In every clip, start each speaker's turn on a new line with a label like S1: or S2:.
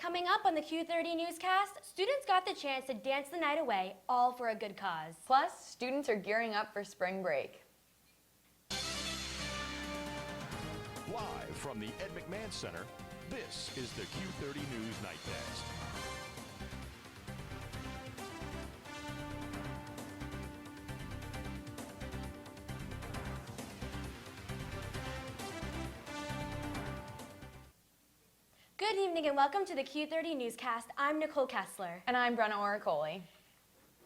S1: Coming up on the Q30 Newscast, students got the chance to dance the night away, all for a good cause.
S2: Plus, students are gearing up for spring break.
S3: Live from the Ed McMahon Center, this is the Q30 News Nightcast.
S1: Good evening and welcome to the Q30 Newscast. I'm Nicole Kessler.
S2: And I'm Brenna Oricoli.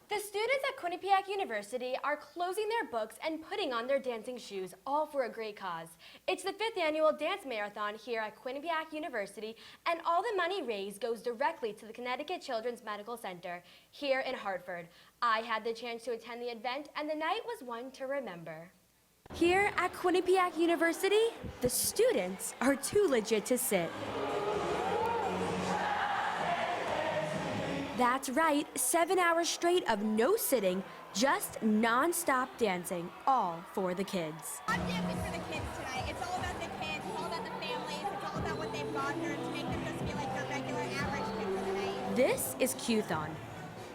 S1: The students at Quinnipiac University are closing their books and putting on their dancing shoes, all for a great cause. It's the 5th annual dance marathon here at Quinnipiac University, and all the money raised goes directly to the Connecticut Children's Medical Center here in Hartford. I had the chance to attend the event, and the night was one to remember. Here at Quinnipiac University, the students are too legit to sit. That's right, 7 hours straight of no sitting, just non-stop dancing, all for the kids.
S4: I'm dancing for the kids tonight. It's all about the kids, it's all about the families, it's all about what they've gone through to make them just feel like their regular average kids for the night.
S1: This is QTHON.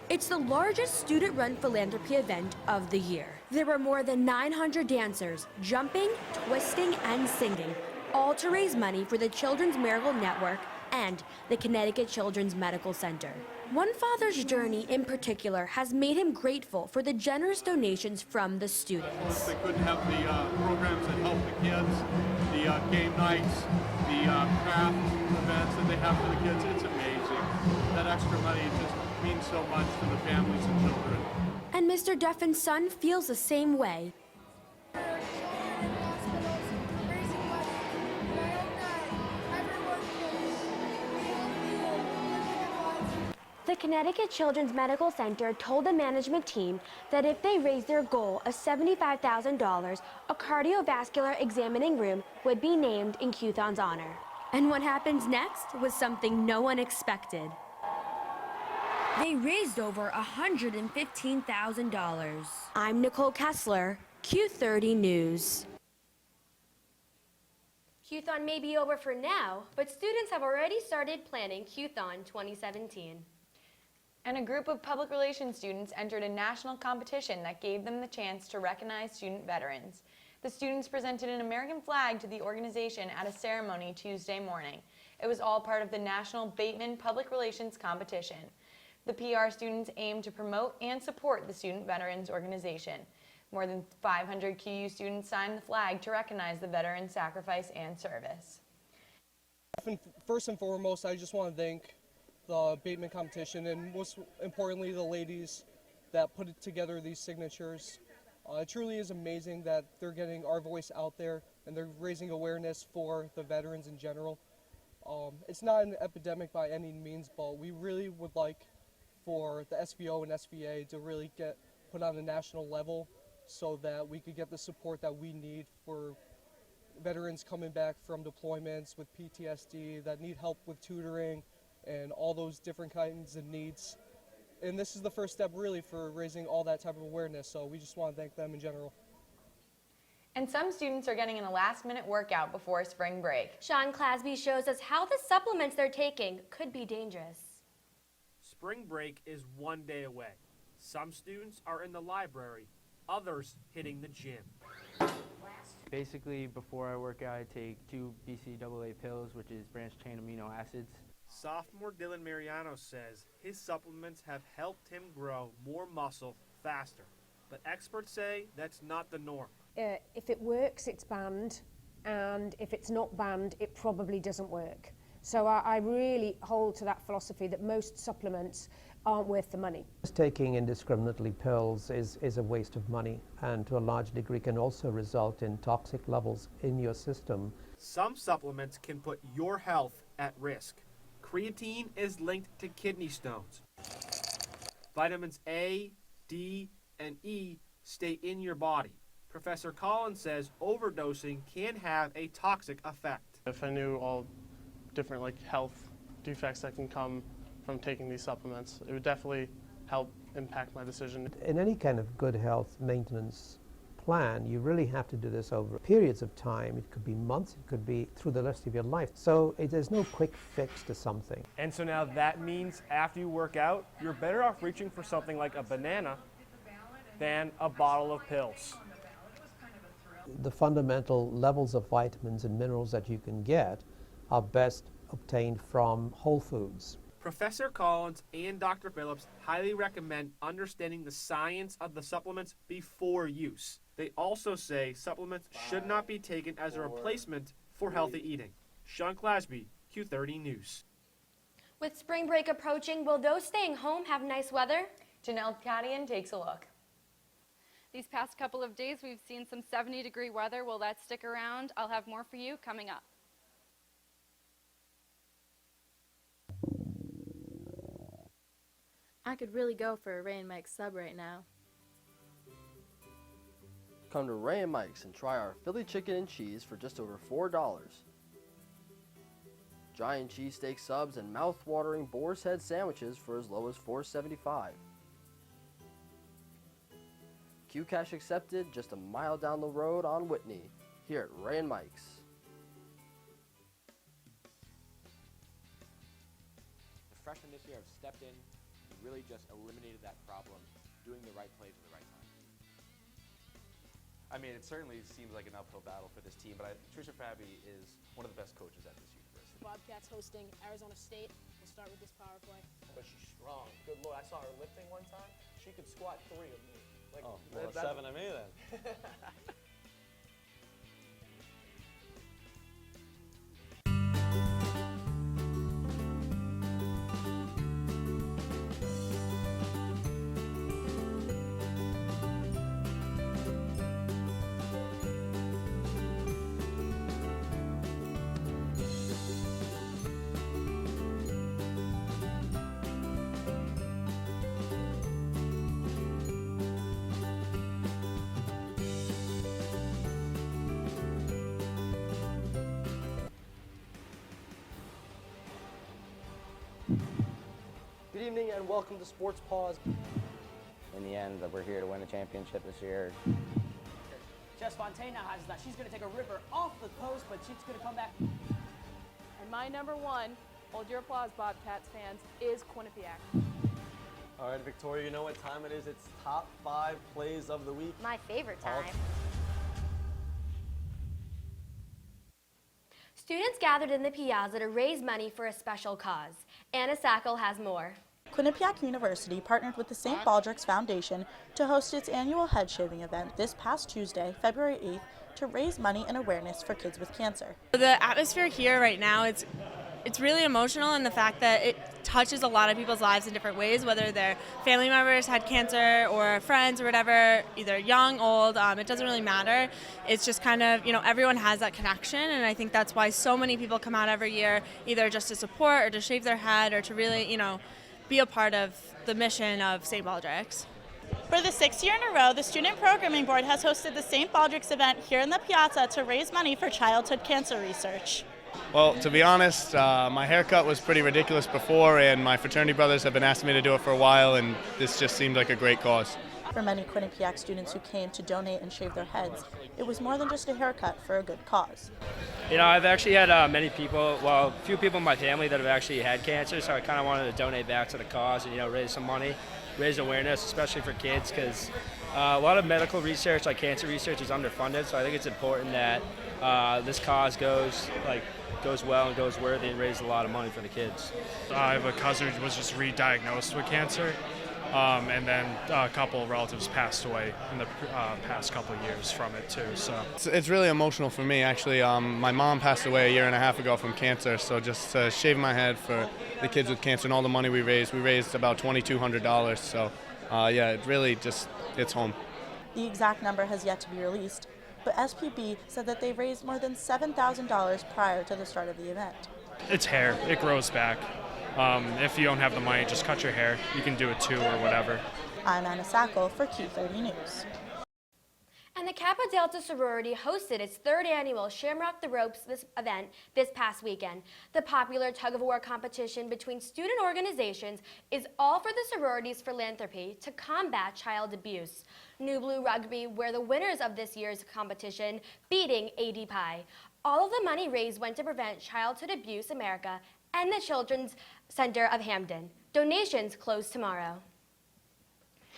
S1: It's the largest student-run philanthropy event of the year. There were more than 900 dancers, jumping, twisting, and singing, all to raise money for the Children's Miracle Network and the Connecticut Children's Medical Center. One father's journey in particular has made him grateful for the generous donations from the students.
S5: They couldn't have the programs that help the kids, the game nights, the craft events that they have for the kids. It's amazing. That extra money just means so much to the families and children.
S1: And Mr. Duffin's son feels the same way. The Connecticut Children's Medical Center told the management team that if they raised their goal of $75,000, a cardiovascular examining room would be named in QTHON's honor. And what happens next was something no one expected. They raised over $115,000. I'm Nicole Kessler, Q30 News. QTHON may be over for now, but students have already started planning QTHON 2017.
S2: And a group of public relations students entered a national competition that gave them the chance to recognize student veterans. The students presented an American flag to the organization at a ceremony Tuesday morning. It was all part of the National Bateman Public Relations Competition. The PR students aim to promote and support the Student Veterans Organization. More than 500 QU students signed the flag to recognize the veterans' sacrifice and service.
S6: First and foremost, I just want to thank the Bateman competition and most importantly the ladies that put together these signatures. It truly is amazing that they're getting our voice out there and they're raising awareness for the veterans in general. It's not an epidemic by any means, but we really would like for the SVO and SVA to really get put on a national level so that we could get the support that we need for veterans coming back from deployments with PTSD that need help with tutoring and all those different kinds of needs. And this is the first step really for raising all that type of awareness, so we just want to thank them in general.
S2: And some students are getting in a last-minute workout before spring break.
S1: Sean Clasby shows us how the supplements they're taking could be dangerous.
S7: Spring break is one day away. Some students are in the library, others hitting the gym.
S8: Basically, before I work out, I take 2 BCAA pills, which is branched-chain amino acids.
S7: Sophomore Dylan Mariano says his supplements have helped him grow more muscle faster. But experts say that's not the norm.
S9: If it works, it's banned, and if it's not banned, it probably doesn't work. So I really hold to that philosophy that most supplements aren't worth the money.
S10: Taking indiscriminately pills is a waste of money, and to a large degree can also result in toxic levels in your system.
S7: Some supplements can put your health at risk. Creatine is linked to kidney stones. Vitamins A, D, and E stay in your body. Professor Collins says overdosing can have a toxic effect.
S11: If I knew all different health defects that can come from taking these supplements, it would definitely help impact my decision.
S10: In any kind of good health maintenance plan. You really have to do this over periods of time. It could be months, it could be through the rest of your life. So there's no quick fix to something.
S7: And so now that means after you work out, you're better off reaching for something like a banana than a bottle of pills.
S10: The fundamental levels of vitamins and minerals that you can get are best obtained from whole foods.
S7: Professor Collins and Dr. Phillips highly recommend understanding the science of the supplements before use. They also say supplements should not be taken as a replacement for healthy eating. Sean Clasby, Q30 News.
S1: With spring break approaching, will those staying home have nice weather?
S2: Janelle Cadian takes a look.
S12: These past couple of days, we've seen some 70-degree weather. Will that stick around? I'll have more for you coming up.
S13: I could really go for a Ray and Mike's sub right now.
S14: Come to Ray and Mike's and try our Philly chicken and cheese for just over $4. Giant cheesesteak subs and mouth-watering boar's head sandwiches for as low as $4.75. Q-Cash accepted just a mile down the road on Whitney, here at Ray and Mike's.
S15: The freshmen this year have stepped in and really just eliminated that problem, doing the right plays at the right time.
S16: I mean, it certainly seems like an uphill battle for this team, but Tricia Fabi is one of the best coaches at this university.
S17: Bobcats hosting Arizona State. We'll start with this power play.
S18: But she's strong. Good Lord, I saw her lifting one time. She could squat 3 of me. Like,
S19: oh, well, 7 of me then.
S14: Good evening and welcome to Sports Pause.
S20: In the end, we're here to win the championship this year.
S21: Jess Fontaine now has that. She's going to take a ripper off the post, but she's going to come back.
S17: And my number one, hold your applause, Bobcats fans, is Quinnipiac.
S19: All right, Victoria, you know what time it is. It's top 5 plays of the week.
S1: My favorite time. Students gathered in the piazza to raise money for a special cause. Anna Sackel has more.
S22: Quinnipiac University partnered with the St.Baldricks Foundation to host its annual head shaving event this past Tuesday, February 8th, to raise money and awareness for kids with cancer.
S23: The atmosphere here right now, it's really emotional in the fact that it touches a lot of people's lives in different ways, whether their family members had cancer or friends or whatever, either young, old, it doesn't really matter. It's just kind of, everyone has that connection, and I think that's why so many people come out every year, either just to support or to shave their head or to really, be a part of the mission of St. Baldricks.
S22: For the 6th year in a row, the Student Programming Board has hosted the St. Baldricks event here in the piazza to raise money for childhood cancer research.
S11: Well, to be honest, my haircut was pretty ridiculous before, and my fraternity brothers have been asking me to do it for a while, and this just seemed like a great cause.
S22: For many Quinnipiac students who came to donate and shave their heads, it was more than just a haircut for a good cause.
S24: I've actually had many people, a few people in my family that have actually had cancer, so I kind of wanted to donate back to the cause and, raise some money, raise awareness, especially for kids, because a lot of medical research, like cancer research, is underfunded, so I think it's important that this cause goes well and goes worthy and raises a lot of money for the kids.
S25: I have a cousin who was just re-diagnosed with cancer, and then a couple of relatives passed away in the past couple of years from it too. So
S11: it's really emotional for me, actually. My mom passed away a year and a half ago from cancer, so just shaving my head for the kids with cancer and all the money we raised about $2,200. So yeah, it really just hits home.
S22: The exact number has yet to be released, but SPB said that they raised more than $7,000 prior to the start of the event.
S25: It's hair. It grows back. If you don't have the money, just cut your hair. You can do it too or whatever.
S22: I'm Anna Sackel for Q30 News.
S1: And the Kappa Delta sorority hosted its 3rd annual Shamrock the Ropes event this past weekend. The popular tug-of-war competition between student organizations is all for the sorority's philanthropy to combat child abuse. New Blue Rugby were the winners of this year's competition, beating AD Pi. All of the money raised went to Prevent Childhood Abuse America and the Children's Center of Hamden. Donations close tomorrow.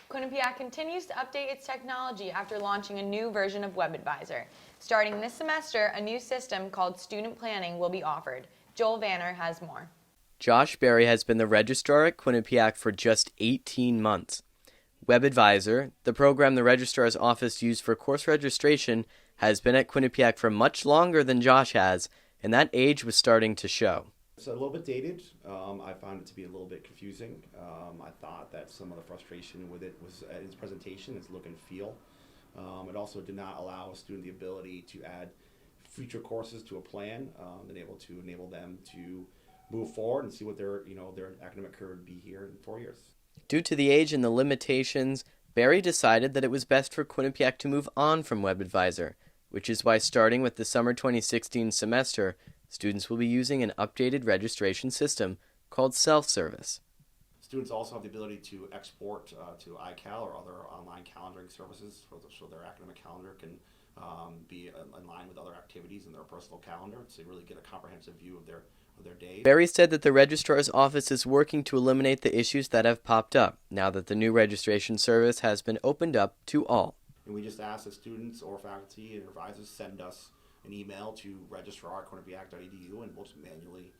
S2: Quinnipiac continues to update its technology after launching a new version of WebAdvisor. Starting this semester, a new system called Student Planning will be offered. Joel Vanner has more.
S3: Josh Berry has been the registrar at Quinnipiac for just 18 months. WebAdvisor, the program the registrar's office used for course registration, has been at Quinnipiac for much longer than Josh has, and that age was starting to show.
S4: It's a little bit dated. I found it to be a little bit confusing. I thought that some of the frustration with it was at its presentation, its look and feel. It also did not allow a student the ability to add future courses to a plan, and able to enable them to move forward and see what their academic career would be here in 4 years.
S3: Due to the age and the limitations, Barry decided that it was best for Quinnipiac to move on from WebAdvisor, which is why starting with the summer 2016 semester, students will be using an updated registration system called self-service.
S4: Students also have the ability to export to iCal or other online calendaring services so their academic calendar can be in line with other activities in their personal calendar, so they really get a comprehensive view of their day.
S3: Barry said that the registrar's office is working to eliminate the issues that have popped up now that the new registration service has been opened up to all.
S4: And we just ask that students or faculty and advisors send us an email to registrar@quinnipiac.edu, and we'll just manually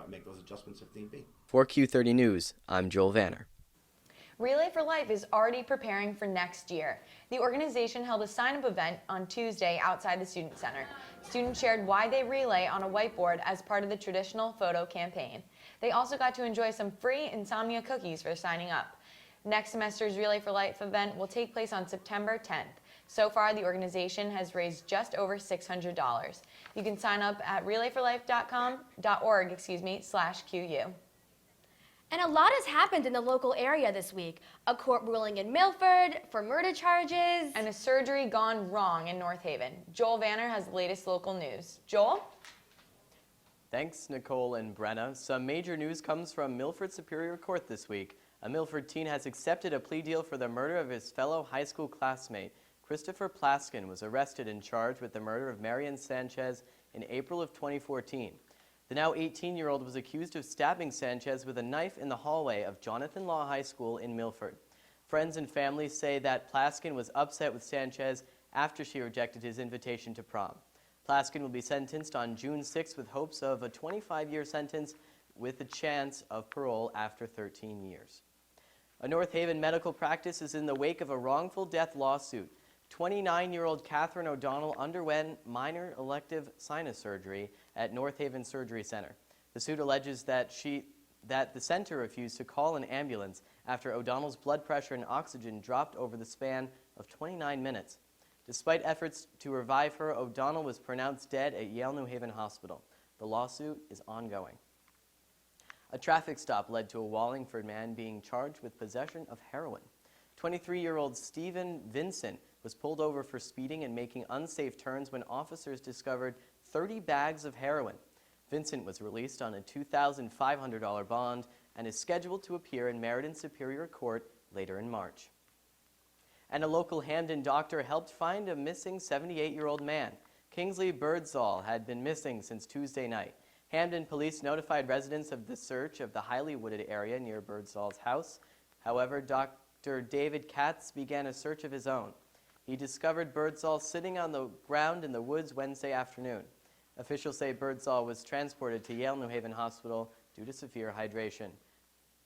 S4: make those adjustments if need be.
S3: For Q30 News, I'm Joel Vanner.
S2: Relay for Life is already preparing for next year. The organization held a sign-up event on Tuesday outside the Student Center. Students shared why they relay on a whiteboard as part of the traditional photo campaign. They also got to enjoy some free insomnia cookies for signing up. Next semester's Relay for Life event will take place on September 10th. So far, the organization has raised just over $600. You can sign up at relayforlife.org/QU.
S1: And a lot has happened in the local area this week. A court ruling in Milford for murder charges.
S2: And a surgery gone wrong in North Haven. Joel Vanner has the latest local news. Joel?
S3: Thanks, Nicole and Brenna. Some major news comes from Milford Superior Court this week. A Milford teen has accepted a plea deal for the murder of his fellow high school classmate. Christopher Plaskin was arrested and charged with the murder of Marian Sanchez in April of 2014. The now 18-year-old was accused of stabbing Sanchez with a knife in the hallway of Jonathan Law High School in Milford. Friends and family say that Plaskin was upset with Sanchez after she rejected his invitation to prom. Plaskin will be sentenced on June 6th with hopes of a 25-year sentence with a chance of parole after 13 years. A North Haven medical practice is in the wake of a wrongful death lawsuit. 29-year-old Catherine O'Donnell underwent minor elective sinus surgery at North Haven Surgery Center. The suit alleges that the center refused to call an ambulance after O'Donnell's blood pressure and oxygen dropped over the span of 29 minutes. Despite efforts to revive her, O'Donnell was pronounced dead at Yale New Haven Hospital. The lawsuit is ongoing. A traffic stop led to a Wallingford man being charged with possession of heroin. 23-year-old Stephen Vincent was pulled over for speeding and making unsafe turns when officers discovered 30 bags of heroin. Vincent was released on a $2,500 bond and is scheduled to appear in Meriden Superior Court later in March. And a local Hamden doctor helped find a missing 78-year-old man. Kingsley Birdsall had been missing since Tuesday night. Hamden police notified residents of the search of the highly wooded area near Birdsall's house. However, Dr. David Katz began a search of his own. He discovered Birdsall sitting on the ground in the woods Wednesday afternoon. Officials say Birdsall was transported to Yale New Haven Hospital due to severe hydration.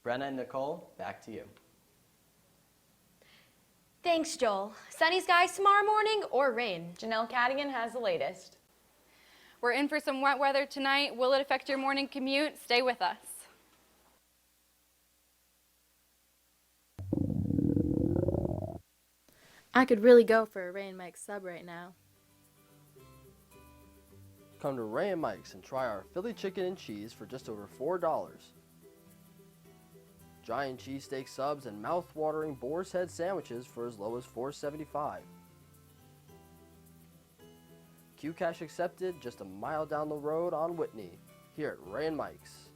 S3: Brenna and Nicole, back to you.
S1: Thanks, Joel. Sunny skies tomorrow morning or rain?
S2: Janelle Cadigan has the latest.
S12: We're in for some wet weather tonight. Will it affect your morning commute? Stay with us.
S13: I could really go for a Ray and Mike sub right now.
S14: Come to Ray and Mike's and try our Philly chicken and cheese for just over $4. Giant cheesesteak subs and mouth-watering boar's head sandwiches for as low as $4.75. Q Cash accepted just a mile down the road on Whitney, here at Ray and Mike's.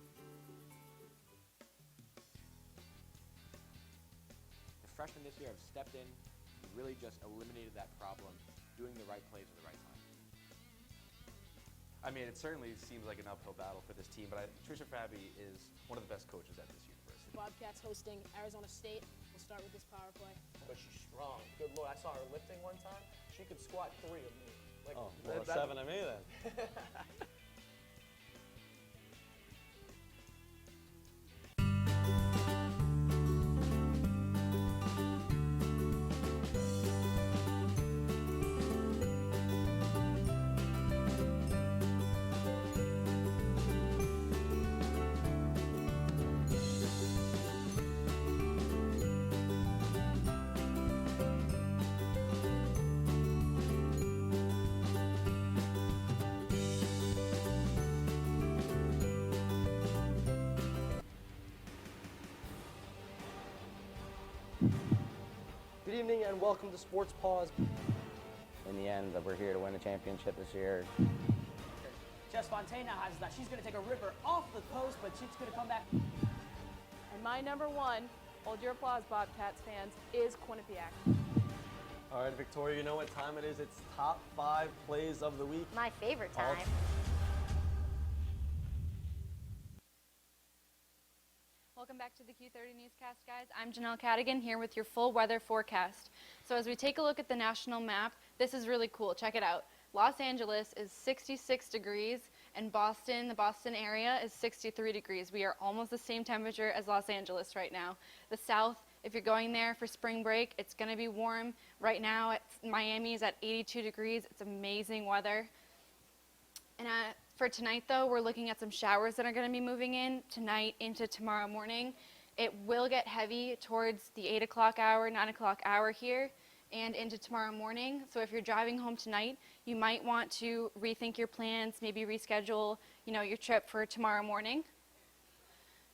S15: The freshmen this year have stepped in and really just eliminated that problem, doing the right plays at the right time.
S16: I mean, it certainly seems like an uphill battle for this team, but Tricia Fabi is one of the best coaches at this university.
S17: Bobcats hosting Arizona State. We'll start with this power play.
S18: But she's strong. Good lord, I saw her lifting one time. She could squat 3 of me. Like,
S19: Oh, well, 7 of me then.
S14: Good evening and welcome to Sports Pause.
S20: In the end, we're here to win a championship this year.
S21: Jess Fontaine now has that. She's going to take a ripper off the post, but she's going to come back.
S17: And my number 1, hold your applause, Bobcats fans, is Quinnipiac.
S19: All right, Victoria, you know what time it is. It's top 5 plays of the week.
S1: My favorite time.
S12: Welcome back to the Q30 Newscast, guys. I'm Janelle Cadigan here with your full weather forecast. So as we take a look at the national map, this is really cool. Check it out. Los Angeles is 66 degrees, and Boston, the Boston area, is 63 degrees. We are almost the same temperature as Los Angeles right now. The South, if you're going there for spring break, it's going to be warm. Right now, Miami is at 82 degrees. It's amazing weather. And for tonight, though, we're looking at some showers that are going to be moving in tonight into tomorrow morning. It will get heavy towards the 8 o'clock hour, 9 o'clock hour here, and into tomorrow morning. So if you're driving home tonight, you might want to rethink your plans, maybe reschedule, your trip for tomorrow morning.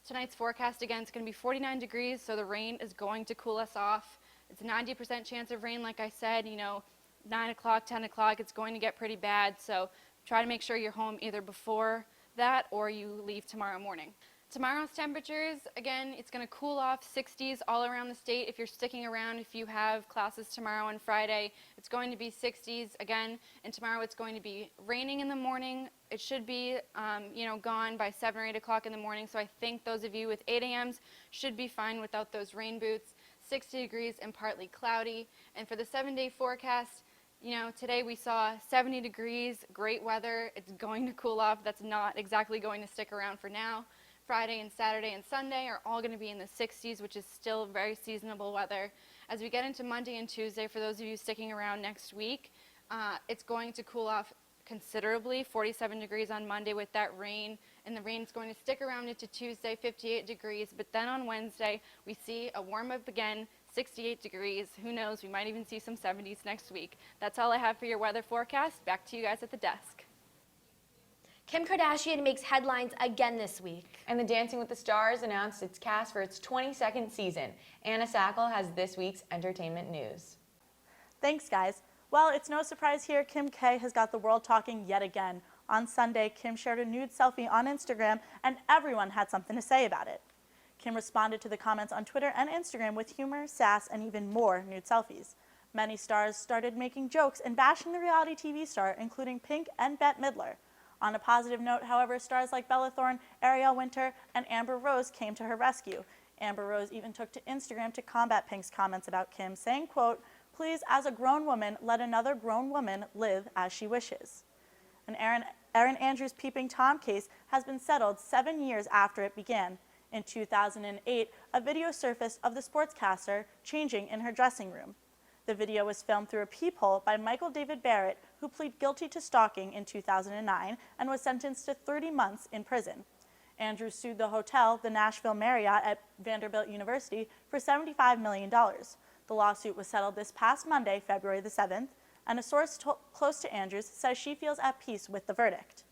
S12: Tonight's forecast, again, is going to be 49 degrees, so the rain is going to cool us off. It's a 90% chance of rain, like I said, 9 o'clock, 10 o'clock, it's going to get pretty bad. So try to make sure you're home either before that or you leave tomorrow morning. Tomorrow's temperatures, again, it's going to cool off, 60s all around the state. If you're sticking around, if you have classes tomorrow and Friday, it's going to be 60s again. And tomorrow it's going to be raining in the morning. It should be, gone by 7 or 8 o'clock in the morning. So I think those of you with 8 a.m.s should be fine without those rain boots. 60 degrees and partly cloudy. And for the 7-day forecast, today we saw 70 degrees, great weather. It's going to cool off. That's not exactly going to stick around for now. Friday and Saturday and Sunday are all going to be in the 60s, which is still very seasonable weather. As we get into Monday and Tuesday, for those of you sticking around next week, it's going to cool off considerably, 47 degrees on Monday with that rain, and the rain is going to stick around into Tuesday, 58 degrees, but then on Wednesday, we see a warm up again, 68 degrees. Who knows, we might even see some 70s next week. That's all I have for your weather forecast. Back to you guys at the desk.
S1: Kim Kardashian makes headlines again this week.
S2: And the Dancing with the Stars announced its cast for its 22nd season. Anna Sackel has this week's entertainment news.
S22: Thanks, guys. Well, it's no surprise here, Kim K has got the world talking yet again. On Sunday, Kim shared a nude selfie on Instagram, and everyone had something to say about it. Kim responded to the comments on Twitter and Instagram with humor, sass, and even more nude selfies. Many stars started making jokes and bashing the reality TV star, including Pink and Bette Midler. On a positive note, however, stars like Bella Thorne, Ariel Winter, and Amber Rose came to her rescue. Amber Rose even took to Instagram to combat Pink's comments about Kim, saying, quote, "Please, as a grown woman, let another grown woman live as she wishes." And Erin Andrews' Peeping Tom case has been settled 7 years after it began. In 2008, a video surfaced of the sportscaster changing in her dressing room. The video was filmed through a peephole by Michael David Barrett, who pleaded guilty to stalking in 2009 and was sentenced to 30 months in prison. Andrews sued the hotel, the Nashville Marriott at Vanderbilt University, for $75 million. The lawsuit was settled this past Monday, February the 7th, and a source close to Andrews says she feels at peace with the verdict.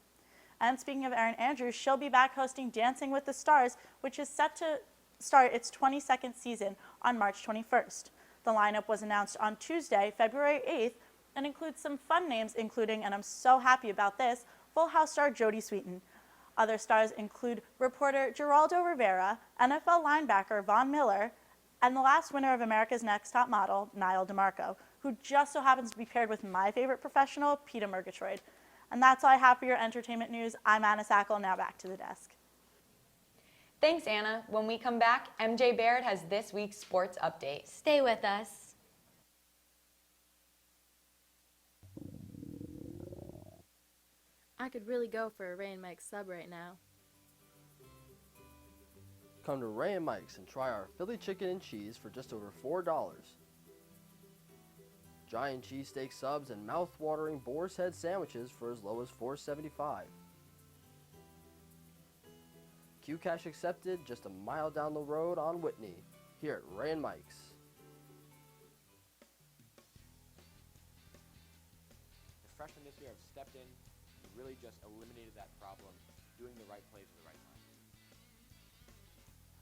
S22: And speaking of Erin Andrews, she'll be back hosting Dancing with the Stars, which is set to start its 22nd season on March 21st. The lineup was announced on Tuesday, February 8th, and includes some fun names, including, and I'm so happy about this, Full House star Jodie Sweetin. Other stars include reporter Geraldo Rivera, NFL linebacker Von Miller, and the last winner of America's Next Top Model, Niall DeMarco, who just so happens to be paired with my favorite professional, Peter Murgatroyd. And that's all I have for your entertainment news. I'm Anna Sackel, now back to the desk.
S2: Thanks, Anna. When we come back, MJ Baird has this week's sports update.
S1: Stay with us.
S13: I could really go for a Ray and Mike sub right now.
S14: Come to Ray and Mike's and try our Philly chicken and cheese for just over $4. Giant cheesesteak subs and mouth-watering boar's head sandwiches for as low as $4.75. QCash accepted just a mile down the road on Whitney, here at Ray and Mike's.
S15: The freshmen this year have stepped in and really just eliminated that problem, doing the right plays at the right time.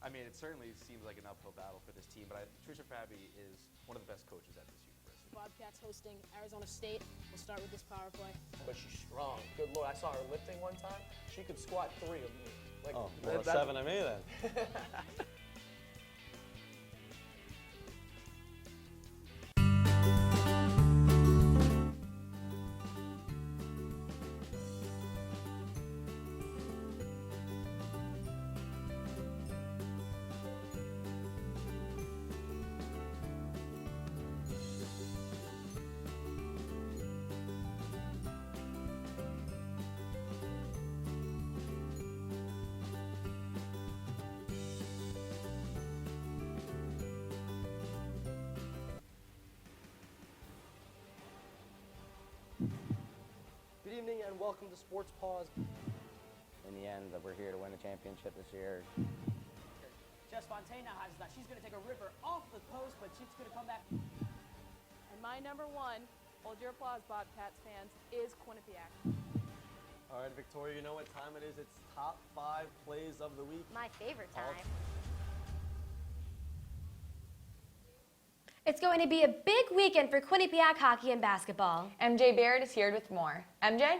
S16: I mean, it certainly seems like an uphill battle for this team, but Tricia Fabi is one of the best coaches at this university.
S17: Bobcats hosting Arizona State. We'll start with this power play.
S18: But she's strong. Good lord, I saw her lifting one time. She could squat 3 of me. Like,
S19: Oh, well, 7 of me then.
S14: Good evening and welcome to Sports Pause.
S20: In the end, we're here to win a championship this year.
S21: Jess Fontana has that. She's going to take a ripper off the post, but she's going to come back.
S17: And my number one, hold your applause, Bobcats fans, is Quinnipiac.
S19: All right, Victoria, you know what time it is? It's top 5 plays of the week.
S1: My favorite
S19: All
S1: time. It's going to be a big weekend for Quinnipiac hockey and basketball.
S2: MJ Baird is here with more. MJ?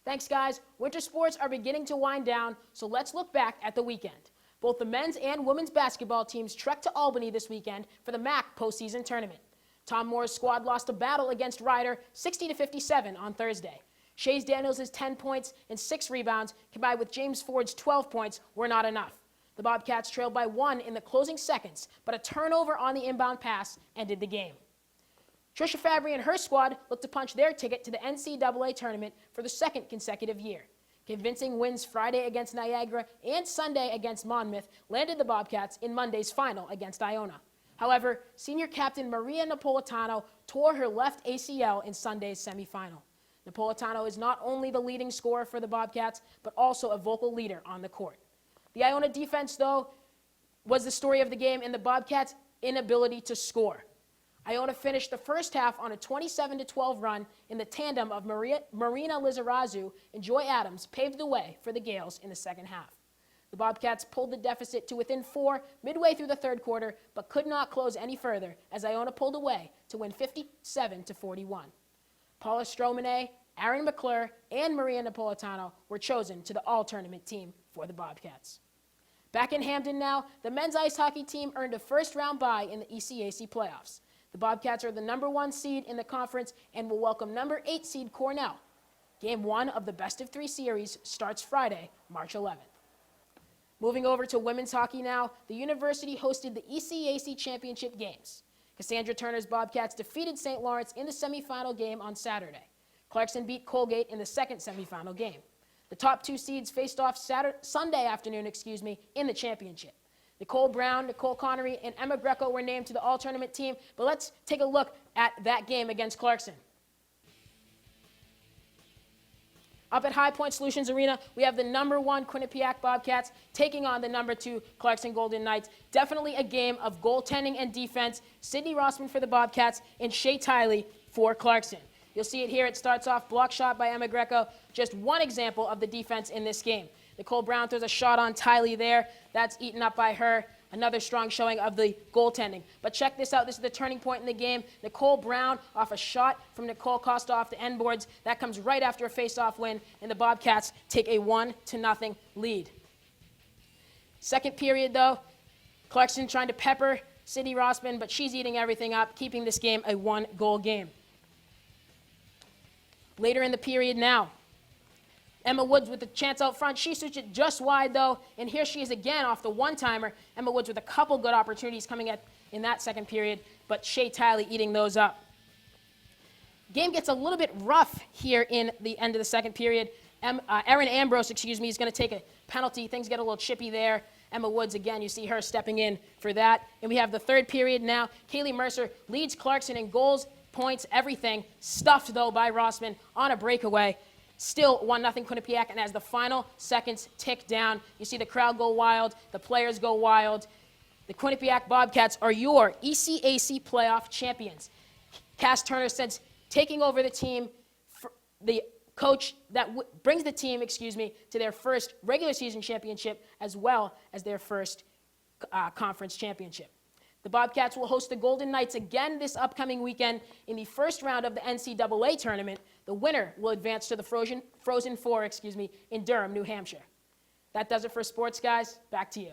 S17: Thanks, guys. Winter sports are beginning to wind down, so let's look back at the weekend. Both the men's and women's basketball teams trekked to Albany this weekend for the MAC postseason tournament. Tom Moore's squad lost a battle against Ryder 60-57 on Thursday. Shays Daniels' 10 points and 6 rebounds, combined with James Ford's 12 points, were not enough. The Bobcats trailed by 1 in the closing seconds, but a turnover on the inbound pass ended the game. Tricia Fabry and her squad looked to punch their ticket to the NCAA tournament for the 2nd consecutive year. Convincing wins Friday against Niagara and Sunday against Monmouth landed the Bobcats in Monday's final against Iona. However, senior captain Maria Napolitano tore her left ACL in Sunday's semifinal. Napolitano is not only the leading scorer for the Bobcats, but also a vocal leader on the court. The Iona defense, though, was the story of the game and the Bobcats' inability to score. Iona finished the first half on a 27-12 run in the tandem of Marina Lizarazu and Joy Adams paved the way for the Gales in the second half. The Bobcats pulled the deficit to within 4 midway through the third quarter, but could not close any further as Iona pulled away to win 57-41. Paula Stromene, Aaron McClure, and Maria Napolitano were chosen to the all-tournament team for the Bobcats. Back in Hamden now, the men's ice hockey team earned a first-round bye in the ECAC playoffs. The Bobcats are the number 1 seed in the conference and will welcome number 8 seed Cornell. Game 1 of the best-of-3 series starts Friday, March 11th. Moving over to women's hockey now, the university hosted the ECAC championship games. Cassandra Turner's Bobcats defeated St. Lawrence in the semifinal game on Saturday. Clarkson beat Colgate in the second semifinal game. The top 2 seeds faced off Sunday afternoon, in the championship. Nicole Brown, Nicole Connery, and Emma Greco were named to the all-tournament team, but let's take a look at that game against Clarkson. Up at High Point Solutions Arena, we have the number 1 Quinnipiac Bobcats taking on the number 2 Clarkson Golden Knights. Definitely a game of goaltending and defense. Sydney Rossman for the Bobcats and Shay Tiley for Clarkson. You'll see it here. It starts off block shot by Emma Greco. Just one example of the defense in this game. Nicole Brown throws a shot on Tiley there. That's eaten up by her. another strong showing of the goaltending. But check this out. This is the turning point in the game. Nicole Brown off a shot from Nicole Costa off the end boards. That comes right after a face-off win, and the Bobcats take a 1-0 lead. Second period, though, Clarkson trying to pepper Sydney Rossman, but she's eating everything up, keeping this game a 1-goal game. Later in the period now, Emma Woods with the chance out front. She shoots it just wide, though, and here she is again off the one-timer. Emma Woods with a couple good opportunities coming in that second period, but Shea Tiley eating those up. Game gets a little bit rough here in the end of the second period. Erin Ambrose, is going to take a penalty. Things get a little chippy there. Emma Woods, again, you see her stepping in for that. And we have the third period now. Kaylee Mercer leads Clarkson in goals, points, everything. Stuffed, though, by Rossman on a breakaway. Still 1-0 Quinnipiac, and as the final seconds tick down, you see the crowd go wild, the players go wild. The Quinnipiac Bobcats are your ECAC playoff champions. Cass Turner says taking over the team, the coach that brings the team, to their first regular season championship as well as their first conference championship. The Bobcats will host the Golden Knights again this upcoming weekend in the first round of the NCAA tournament. The winner will advance to the Frozen Four, in Durham, New Hampshire. That does it for sports, guys. Back to you.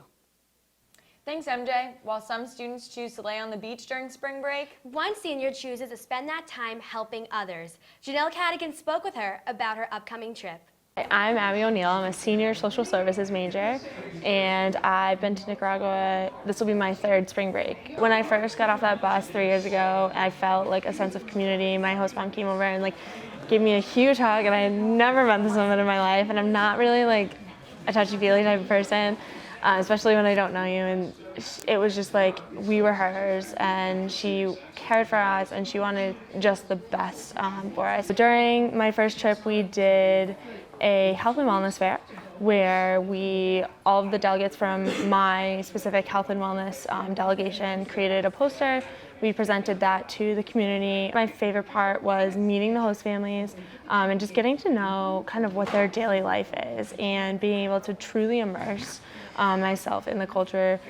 S2: Thanks, MJ. While some students choose to lay on the beach during spring break,
S1: one senior chooses to spend that time helping others. Janelle Cadigan spoke with her about her upcoming trip.
S5: I'm Abby O'Neill. I'm a senior social services major, and I've been to Nicaragua. This will be my third spring break. When I first got off that bus 3 years ago, I felt like a sense of community. My host mom came over and gave me a huge hug, and I had never met this woman in my life, and I'm not really a touchy-feely type of person, especially when I don't know you. And it was just we were hers, and she cared for us, and she wanted just the best for us. During my first trip, we did a health and wellness fair where all of the delegates from my specific health and wellness delegation created a poster. We presented that to the community. My favorite part was meeting the host families and just getting to know kind of what their daily life is and being able to truly immerse myself in the culture.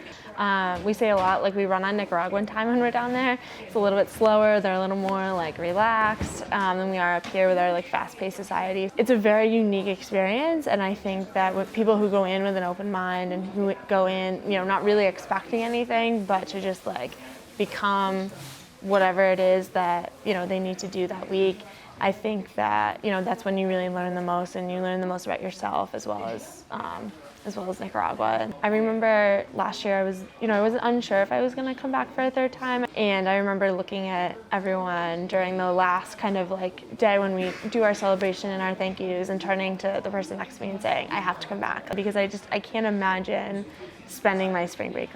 S5: We say a lot, we run on Nicaraguan time when we're down there. It's a little bit slower, they're a little more relaxed than we are up here with our fast-paced society. It's a very unique experience, and I think that with people who go in with an open mind and who go in, not really expecting anything, but to just become whatever it is that, they need to do that week, I think that, that's when you really learn the most, and you learn the most about yourself as well as Nicaragua. I remember last year I was unsure if I was going to come back for a third time, and I remember looking at everyone during the last kind of day when we do our celebration and our thank yous, and turning to the person next to me and saying, I have to come back, because I can't imagine spending my spring break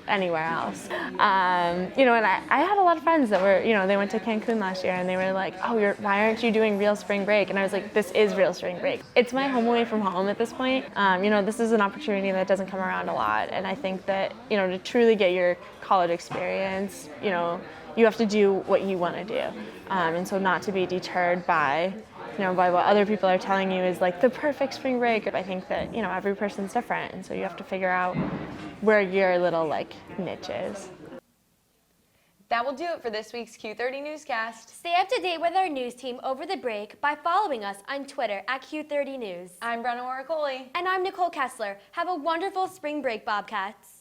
S5: anywhere else. And I had a lot of friends that were, they went to Cancun last year, and they were like, oh, why aren't you doing real spring break? And I was like, this is real spring break. It's my home away from home at this point. This is an opportunity that doesn't come around a lot, and I think that, to truly get your college experience, you have to do what you want to do. And so not to be deterred by by what other people are telling you is the perfect spring break. I think that, every person's different, and so you have to figure out where your little niche is.
S2: That will do it for this week's Q30 Newscast.
S1: Stay up to date with our news team over the break by following us on Twitter at Q30 News.
S2: I'm Brenna Oricoli.
S1: And I'm Nicole Kessler. Have a wonderful spring break, Bobcats.